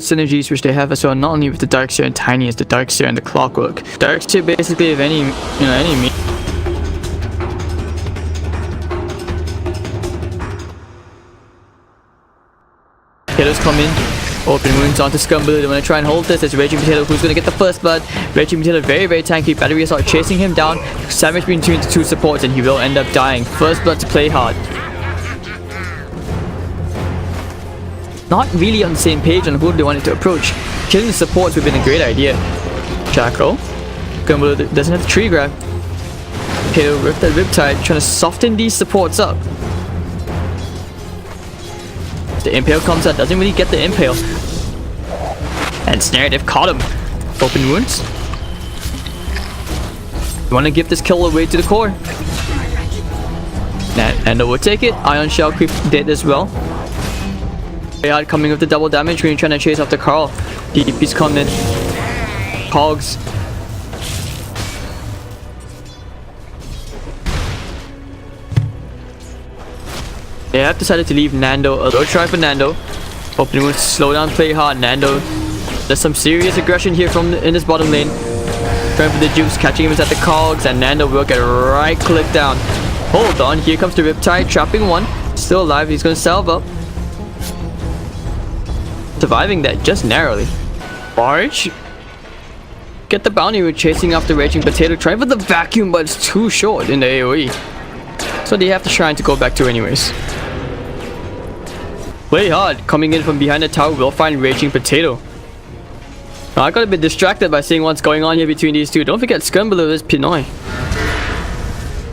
synergies which they have as well, not only with the Darkseer and Tiny as the Darkseer and the Clockwork. Darkseer basically, if any Potatoes come in, open wounds onto Skemberlu. They want to try and hold this. It's Raging Potato who's going to get the first blood. Raging Potato very tanky. Battery Assault chasing him down. Sandwich between the two supports and he will end up dying. First blood to PlayHard. Not really on the same page on who they wanted to approach. Killing the supports would have been a great idea. Jackal. Skemberlu doesn't have the tree grab. Potato with that Riptide trying to soften these supports up. The Impale comes out, doesn't really get the Impale. And Snare, they've caught him. Open wounds. You want to give this kill away to the core. Nando will take it. Ion Shell creep dead as well. PlayHard coming with the double damage when you're trying to chase after Karl. DP's coming. Hogs. They have decided to leave Nando. A little try for Nando. Opening wounds, slow down PlayHard. Nando. There's some serious aggression here in this bottom lane. Trying for the jukes, catching him at the cogs, and Nando will get right click down. Hold on, here comes the Riptide, trapping one. Still alive, he's gonna salve up. Surviving that just narrowly. Barge. Get the bounty, we're chasing after Raging Potato. Trying for the vacuum, but it's too short in the AoE. So they have to try to go back to anyways. PlayHard coming in from behind the tower will find Raging Potato. Now, I got a bit distracted by seeing what's going on here between these two. Don't forget Skemberlu is Pinoy.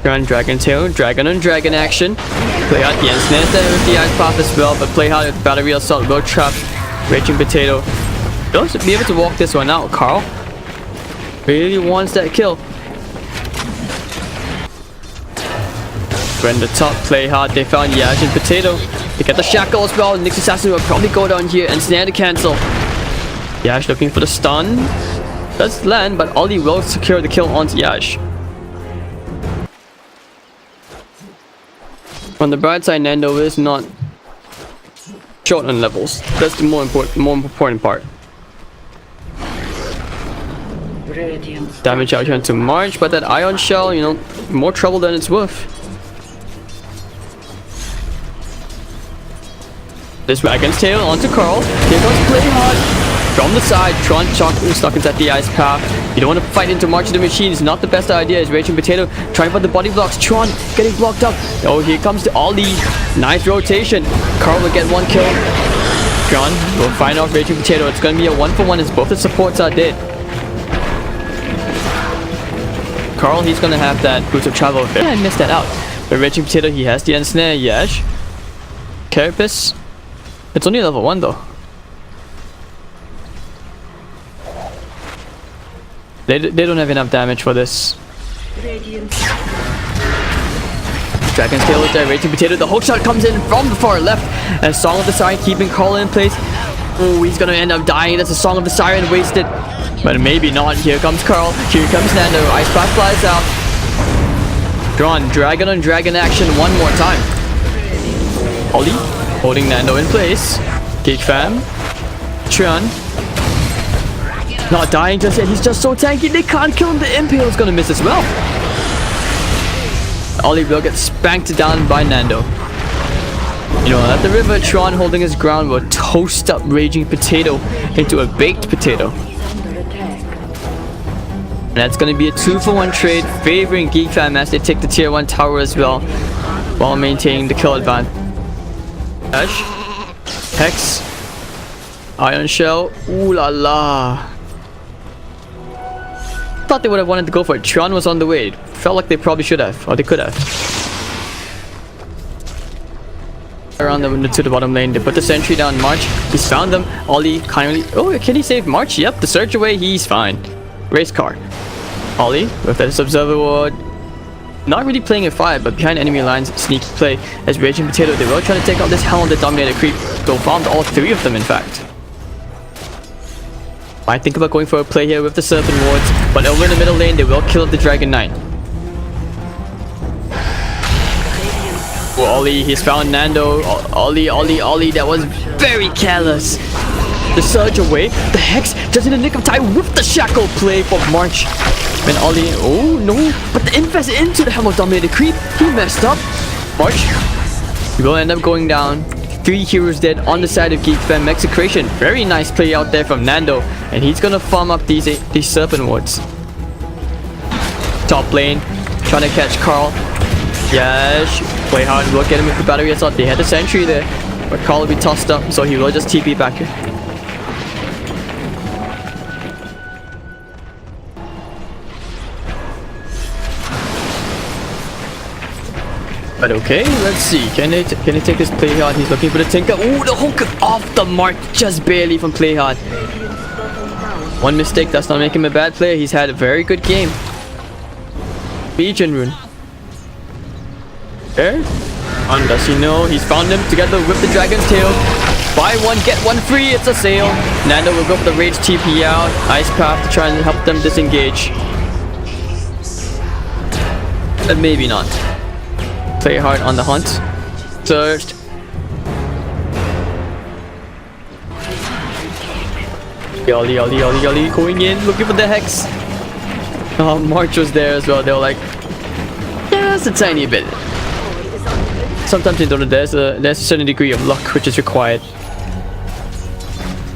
Dragon Tail, Dragon on Dragon action. PlayHard the Ensnares there with the Ice Path as well, but PlayHard with the Battery Assault will trap Raging Potato. He'll be able to walk this one out. Karl really wants that kill. When the top PlayHard, they found Yash and Potato. They get the shackle as well. Nyx Assassin will probably go down here and snare to cancel. Yash looking for the stun. Does land, but Ollie will secure the kill onto Yash. On the bright side, Nando is not short on levels. That's the more important part. Damage out here to March, but that Ion Shell, more trouble than it's worth. This Dragon's Tail onto Karl. Here comes PlayHard. From the side, Tron stuck inside the Ice Path. You don't want to fight into March of the Machine. It's not the best idea. It's Raging Potato trying for the body blocks. Tron getting blocked up. Oh, here comes the Ollie. Nice rotation. Karl will get one kill. Tron will find off Raging Potato. It's going to be a 1-for-1 as both the supports are dead. Karl, he's going to have that boost of travel. Yeah, I missed that out. But Raging Potato, he has the Ensnare. Yash. Carapace. It's only level 1 though. They don't have enough damage for this. Dragon's Tail with that Raging Potato. The hook shot comes in from the far left. And Song of the Siren keeping Karl in place. Oh, he's gonna end up dying. That's a Song of the Siren wasted. But maybe not. Here comes Karl. Here comes Nando. Ice Path flies out. Drawn. Dragon on Dragon action one more time. Ollie holding Nando in place. Geekfam. ChYuan. Not dying just yet. He's just so tanky. They can't kill him. The Impale is gonna miss as well. Ollie will get spanked down by Nando. At the river, Tron holding his ground will toast up Raging Potato into a baked potato. And that's gonna be a 2-for-1 trade favoring Geekfam as they take the tier 1 tower as well, while maintaining the kill advantage. Hex. Ion Shell. Ooh la la. Thought they would have wanted to go for it. ChYuan was on the way. It felt like they probably should have, or they could have. Around them to the bottom lane, they put the sentry down. March, he's found them. Ollie kindly. Oh, can he save March? Yep, the search away, he's fine. Race car. Ollie with that observer ward. Not really playing a fight, but behind enemy lines, sneaky play as Raging Potato. They were trying to take out this Helm, the Dominator creep. Go found all 3 of them, in fact. Might think about going for a play here with the Serpent wards, but over in the middle lane, they will kill the Dragon Knight. Oh, Ollie, he's found Nando. Ollie, that was very careless. the surge away. The Hex just in the nick of time with the shackle play for March. And Ollie, oh no, but the Infest into the Helm of Dominated Creep. He messed up. March, he will end up going down. 3 heroes dead on the side of Geekfam. Execration, very nice play out there from Nando. And he's gonna farm up these Serpent Wards. Top lane, trying to catch Karl. Yes, PlayHard will get him with the battery assault. They had the sentry there, but Karl will be tossed up, so he will just TP back here. But okay, let's see. Can they take this PlayHard? He's looking for the Tinker. Ooh, the hook off the mark, just barely from PlayHard. One mistake does not make him a bad player. He's had a very good game. Legion rune. There. Does he know? He's found him together with the Dragon's Tail. Buy one, get one free. It's a sale. Nando will go for the Rage TP out. Ice Path to try and help them disengage. But maybe not. PlayHard on the hunt. Surged. Ollie going in, looking for the Hex. Oh, March was there as well. They were like, yeah, it's a tiny bit. Sometimes in Dota there's a certain degree of luck which is required.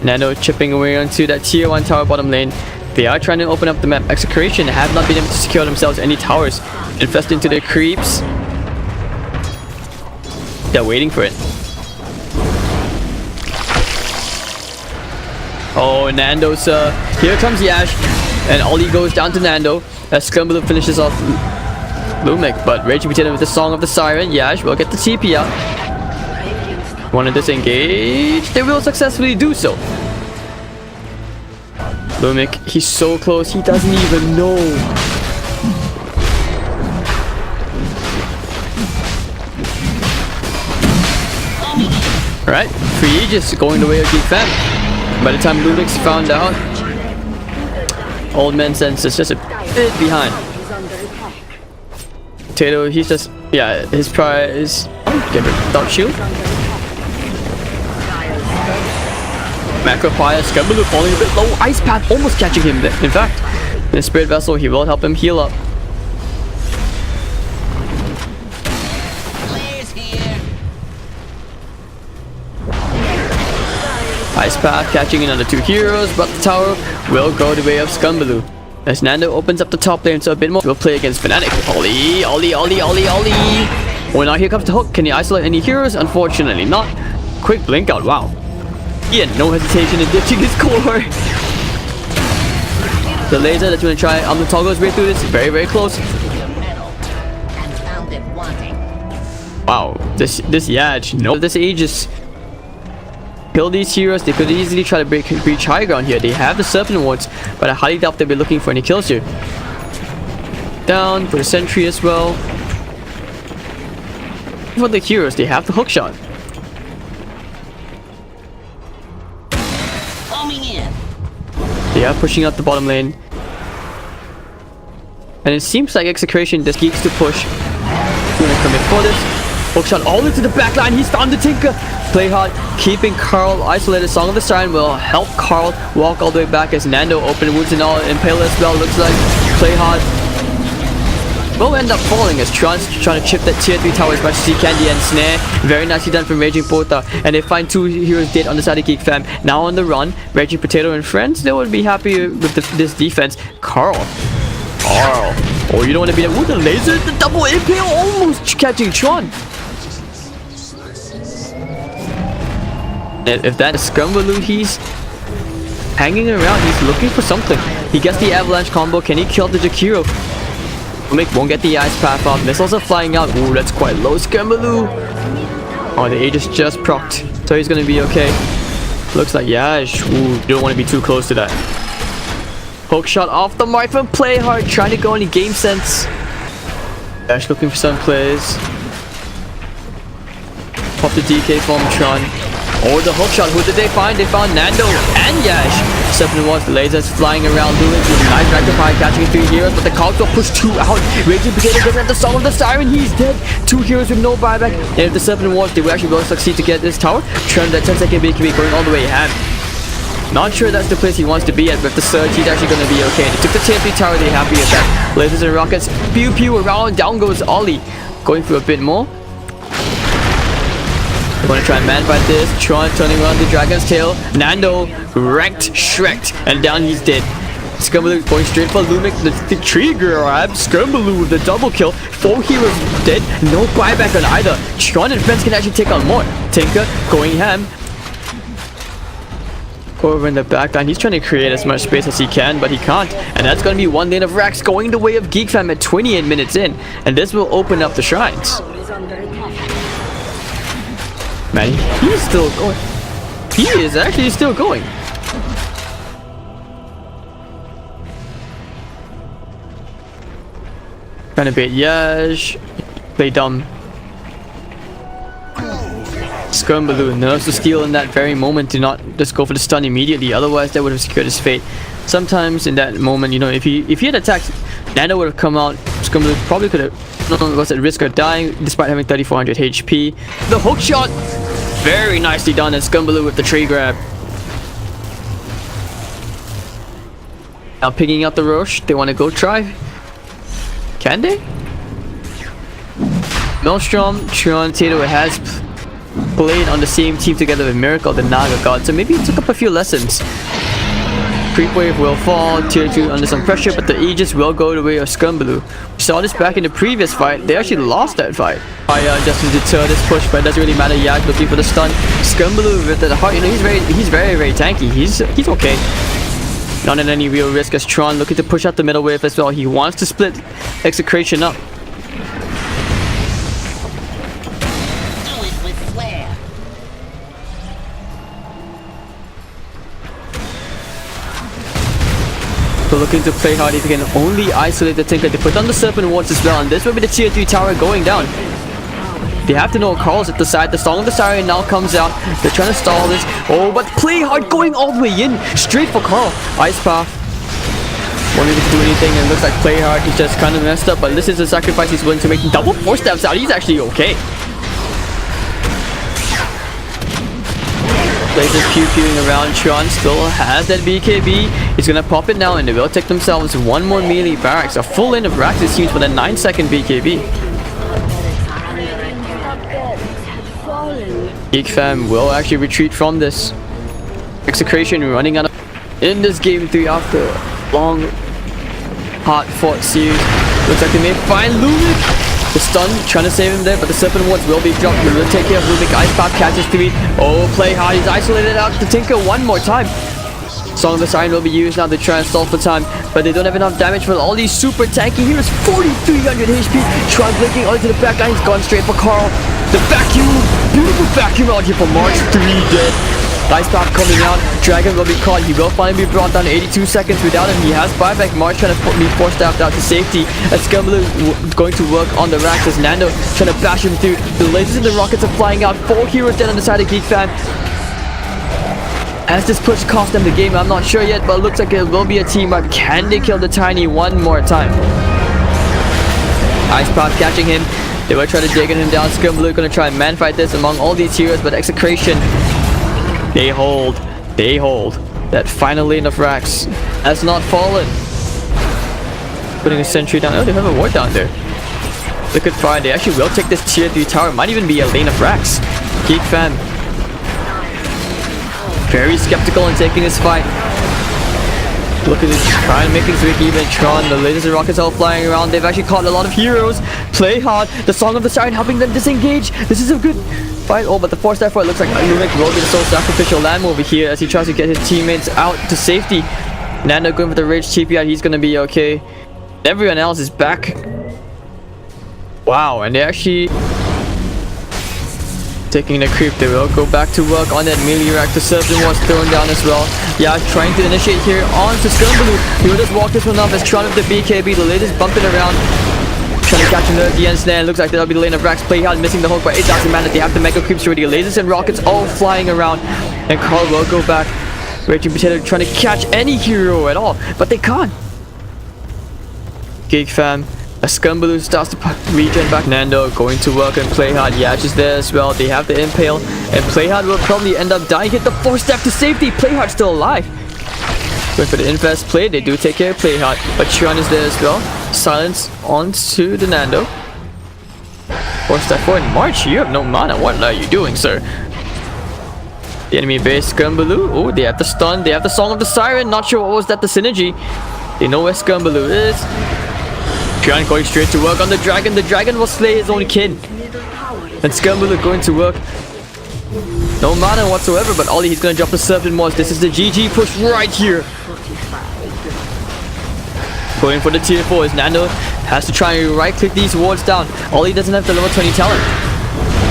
Nando chipping away onto that tier 1 tower bottom lane. They are trying to open up the map. Execration have not been able to secure themselves any towers. Infest into their creeps. They're waiting for it. Oh, Nando's here comes Yash, and Ollie goes down to Nando as Skemberlu finishes off LeumiK, but Raging Potato with the Song of the Siren. Yash will get the TP out. Want to disengage? They will successfully do so. LeumiK, he's so close, he doesn't even know. Alright, Free Aegis going the way of Geekfam. By the time LeumiK's found out, Old Man Sense is just a bit behind. Potato, he's just, yeah, his prize. Get rid of Dark Shield. Macro Fire, Skemberlu falling a bit low. Ice Path almost catching him there. In fact, the Spirit Vessel, he will help him heal up. Ice Path catching another 2 heroes, but the tower will go the way of Skemberlu. As Nando opens up the top lane, so a bit more. We'll play against Fnatic. Ollie. Oh, now here comes the hook. Can he isolate any heroes? Unfortunately not. Quick blink out. Wow. He had no hesitation in ditching his core. The laser that's going to try to toggle his way through this. Very, very close. Wow. This Yaj. No. This Aegis. Kill these heroes. They could easily try to breach high ground here. They have the Serpent Wards, but I highly doubt they'll be looking for any kills here. Down for the sentry as well. For the heroes, they have the hook shot. They are pushing out the bottom lane. And it seems like Execration just geeks to push. Gonna commit for this. Hook shot all into the back line. He's found the Tinker. PlayHard keeping Karl isolated. Song of the Siren will help Karl walk all the way back as Nando open wounds and all. Impale as well. Looks like PlayHard will end up falling as ChYuan's trying to chip that tier 3 tower as much as he can. The end snare. Very nicely done from Raging Pota. And they find 2 heroes dead on the side of Geekfam. Now on the run. Raging Potato and friends. They would be happy with this defense. Karl. Oh, you don't want to be there. Ooh, the laser. The double impale almost catching ChYuan. If that is Skemberlu, he's hanging around. He's looking for something. He gets the avalanche combo. Can he kill the Jakiro? LeumiK won't get the Ice Path off. Missiles are flying out. Ooh, that's quite low. Skemberlu. Oh, the Aegis just procced. So he's gonna be okay. Looks like, yeah. Ooh, you don't want to be too close to that. Hook shot off the mark from PlayHard. Trying to go any game sense. Ash looking for some plays. Pop the DK from ChYuan. Or the hook shot. Who did they find? They found Nando and Yash. Serpent Wards, the lasers flying around, doing nice rectify, catching 3 heroes, but the cogs will push 2 out. Raging Potato doesn't have the Song of the Siren. He's dead. 2 heroes with no buyback. And if the Serpent Wards, they will actually succeed to get this tower. ChYuan that 10-second BKB going all the way ham. Not sure that's the place he wants to be at, but with the surge, he's actually going to be okay. They took the tier 3 tower, they're happy with that. Lasers and rockets, pew pew around, down goes Ollie. Going for a bit more. They're going to try and man fight this. ChYuan turning around the Dragon's Tail. Nando wrecked, shreked, and down he's dead. Skemberlu going straight for LeumiK, the tree grab. Skemberlu with the double kill. 4 heroes dead, no buyback on either. ChYuan and friends can actually take on more. Tinker going ham. Over in the backline, he's trying to create as much space as he can, but he can't. And that's going to be one lane of racks going the way of Geekfam at 28 minutes in. And this will open up the shrines. Man, he's still going. He is actually still going. Trying to bait Yash. Play dumb. Skemberlu nerves to steal in that very moment to not just go for the stun immediately, otherwise that would have secured his fate. Sometimes in that moment, you know, if he had attacked, Nando would have come out. Skemberlu probably could have was at risk of dying despite having 3400 HP. The hook shot, very nicely done, and Skemberlu with the tree grab. Now picking out the Roche, they want to go try. Can they? Maelstrom, ChYuan, Tato has played on the same team together with Miracle, the Naga God, so maybe he took up a few lessons. Creep wave will fall, tier 2 under some pressure, but the Aegis will go the way of Skemberlu. We saw this back in the previous fight. They actually lost that fight. Just to deter this push, but it doesn't really matter. Yak looking for the stun. Skemberlu with the heart, you know, he's very tanky. He's okay. Not in any real risk as ChYuan looking to push out the middle wave as well. He wants to split Execration up. So looking to play hard if he can only isolate the Tinker. They put on the Serpent Wards as well, and this will be the tier 3 tower going down. They have to know Karl's at the side. The Song of the Siren now comes out. They're trying to stall this. Oh, but PlayHard going all the way in. Straight for Karl. Ice Path. Won't even do anything, and it looks like PlayHard is just kind of messed up, but this is a sacrifice he's willing to make. Double 4 steps out. He's actually okay. Lasers pew-pewing around. ChYuan still has that BKB. He's gonna pop it now, and they will take themselves one more melee barracks. A full lane of racks it seems with a 9-second BKB. Geekfam will actually retreat from this. Execration running out of in this game 3 after long hard-fought series. Looks like they may find LeumiK. The stun, trying to save him there, but the Serpent Wards will be dropped. We will take care of LeumiK. Ice Path catches 3. Oh, PlayHard, he's isolated out the Tinker one more time. Song of the Siren will be used now to try and stall for time, but they don't have enough damage for all these super tanky heroes. 4,300 HP. ChYuan blinking onto the back line. He's gone straight for Karl. The vacuum, beautiful vacuum out here for March. 3 dead. Ice Path coming out. Dragon will be caught. He will finally be brought down 82 seconds without him. He has buyback. March trying to be forced out to safety. As Skemberlu going to work on the racks as Nando trying to bash him through. The lasers and the rockets are flying out. 4 heroes dead on the side of Geekfam. As this push cost them the game, I'm not sure yet, but it looks like it will be a team wipe. Can they kill the Tiny one more time? Ice Path catching him. They will try to dig him down. Skemberlu gonna try and man fight this among all these heroes, but Execration, they hold. That final lane of racks has not fallen. Putting a sentry down. Oh, they have a ward down there. Look at fire. They actually will take this tier 3 tower. Might even be a lane of racks. Geekfam very skeptical in taking this fight. Look at this, trying to make things break even. ChYuan, the lasers and rockets all flying around. They've actually caught a lot of heroes. PlayHard, the Song of the Siren helping them disengage. This is a good fight. Oh, but the 4-star fight looks like LeumiK will be the sole sacrificial lamb over here as he tries to get his teammates out to safety. Nando going for the rage TP out. He's gonna be okay. Everyone else is back. Wow, and they actually taking the creep. They will go back to work on that melee rack. The Serpent was thrown down as well. Yeah, trying to initiate here on to Skemberlu. He will just walk this one off as ChYuan with the BKB. The latest bumping around. Trying to catch him there at the end snare. Looks like that'll be the lane of racks. PlayHard missing the hook, but it doesn't matter. They have the mega creeps already. Lasers and rockets all flying around. And Karl will go back. Raging Potato trying to catch any hero at all, but they can't. Geekfam As Skemberlu starts to regen back. Nando going to work and PlayHard. Yash is there as well. They have the impale. And PlayHard will probably end up dying. Hit the 4-step to safety. PlayHard still alive. Going for the invest play. They do take care of PlayHard. But ChYuan is there as well. Silence onto the Nando. 4-step forward. March, you have no mana. What are you doing, sir? The enemy base Skemberlu. Oh, they have the stun. They have the Song of the Siren. Not sure what was that, the synergy. They know where Skemberlu is. ChYuan going straight to work on the dragon. The dragon will slay his own kid. And Skemberlu going to work. No mana whatsoever, but Ollie, he's going to drop the Serpent Moss. This is the GG push right here. Going for the tier 4 is Nando. Has to try and right click these wards down. Ollie doesn't have the level 20 talent.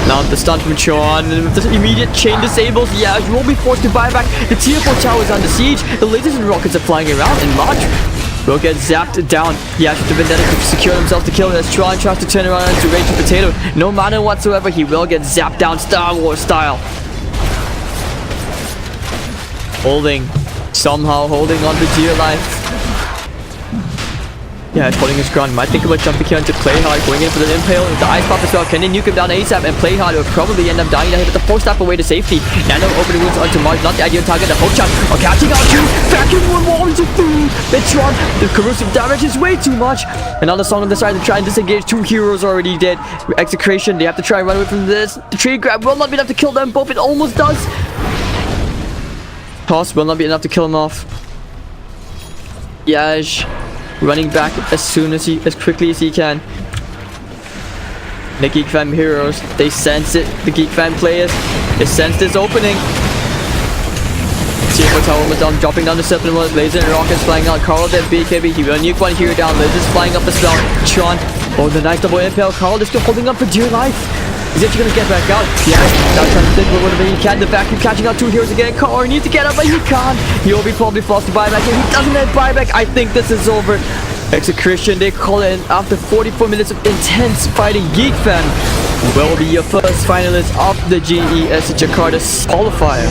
Now the stun from ChYuan. The immediate chain disables. Yeah, you will be forced to buy back. The tier 4 tower is under siege. The lasers and rockets are flying around, and March will get zapped down. Yeah, the Vendetta to secure himself to kill as ChYuan tries to turn around into Raging Potato. No mana whatsoever. He will get zapped down Star Wars style. Somehow holding on to dear life. Yeah, he's holding his ground. Might think about jumping here into PlayHard, going in for the impale. The ice pop as well. Can they nuke him down ASAP? And PlayHard will probably end up dying. They hit the 4-step away to safety. Nano opening wounds onto March. Not the ideal target. The hook shot are catching out two. Backing one wall into food. ChYuan, the corrosive damage is way too much. And now the Song of the Siren to try and disengage. 2 heroes already dead. Execration, they have to try and run away from this. The tree grab will not be enough to kill them both. It almost does. Toss will not be enough to kill him off. Yash running back as quickly as he can. The Geekfam heroes, they sense it. The Geekfam players, they sense this opening. Tier 4 tower was down, dropping down the Serpent Moss. Laser and rockets flying out. Karl dead, BKB, he will nuke one hero down. Lasers flying up as well. ChYuan, oh, the nice double impale. Karl is still holding up for dear life. He's actually gonna get back out. Yeah, now trying to think whatever he can. The vacuum catching out 2 heroes again. Karl needs to get up, but he can't. He'll be probably forced to buyback, and he doesn't have buyback. I think this is over. Execration, they call it in after 44 minutes of intense fighting. Geekfam will be your first finalist of the GESC Jakarta qualifier.